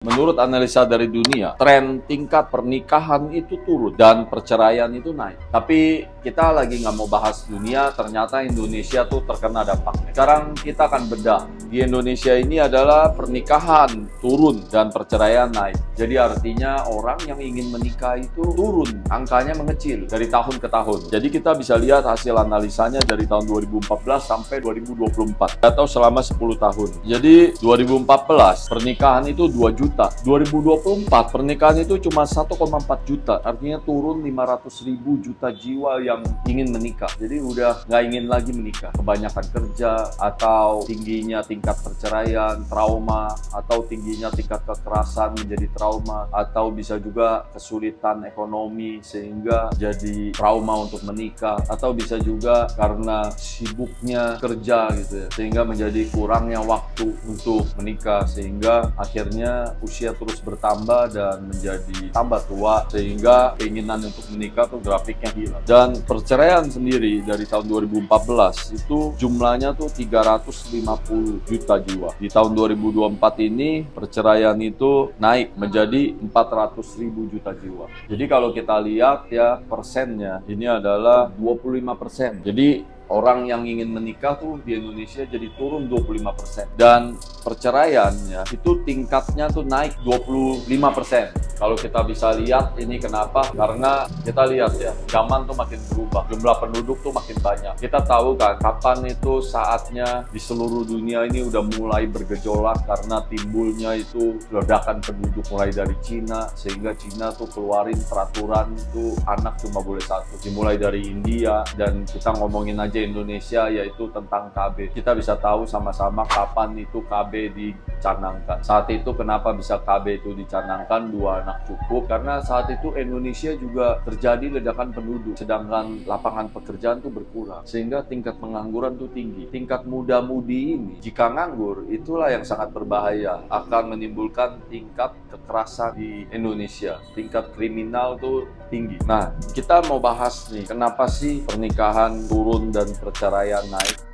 Menurut analisa dari dunia, tren tingkat pernikahan itu turun dan perceraian itu naik. Tapi kita lagi nggak mau bahas dunia, ternyata Indonesia tuh terkena dampaknya. Sekarang kita akan bedah. Di Indonesia ini adalah pernikahan turun dan perceraian naik. Jadi artinya orang yang ingin menikah itu turun, angkanya mengecil dari tahun ke tahun. Jadi kita bisa lihat hasil analisanya dari tahun 2014 sampai 2024 atau selama 10 tahun. Jadi 2014 pernikahan itu 2 juta. 2024 pernikahan itu cuma 1,4 juta, artinya turun 500.000 juta jiwa yang ingin menikah. Jadi udah nggak ingin lagi menikah, kebanyakan kerja, atau tingginya tingkat perceraian, trauma, atau tingginya tingkat kekerasan menjadi trauma, atau bisa juga kesulitan ekonomi sehingga jadi trauma untuk menikah, atau bisa juga karena sibuknya kerja gitu ya, sehingga menjadi kurangnya waktu untuk menikah, sehingga akhirnya usia terus bertambah dan menjadi tambah tua, sehingga keinginan untuk menikah tuh grafiknya hilang. Dan perceraian sendiri dari tahun 2014 itu jumlahnya tuh 350 juta jiwa. Di tahun 2024 ini perceraian itu naik menjadi 400.000 juta jiwa. Jadi kalau kita lihat ya persennya ini adalah 25%. Jadi orang yang ingin menikah tuh di Indonesia jadi turun 25%. Dan perceraiannya itu tingkatnya tuh naik 25%. Kalau kita bisa lihat ini kenapa? Karena kita lihat ya, zaman tuh makin berubah, jumlah penduduk tuh makin banyak. Kita tahu kan kapan itu saatnya di seluruh dunia ini udah mulai bergejolak karena timbulnya itu ledakan penduduk mulai dari Cina, sehingga Cina tuh keluarin peraturan tuh anak cuma boleh satu. Dimulai dari India, dan kita ngomongin aja Indonesia yaitu tentang KB. Kita bisa tahu sama-sama kapan itu KB dicanangkan. Saat itu kenapa bisa KB itu dicanangkan 2 anak cukup? Karena saat itu Indonesia juga terjadi ledakan penduduk, sedangkan lapangan pekerjaan tuh berkurang, sehingga tingkat pengangguran tuh tinggi. Tingkat muda-mudi ini jika nganggur, itulah yang sangat berbahaya, akan menimbulkan tingkat kekerasan di Indonesia, tingkat kriminal tuh tinggi. Nah, kita mau bahas nih, kenapa sih pernikahan turun dan perceraian naik?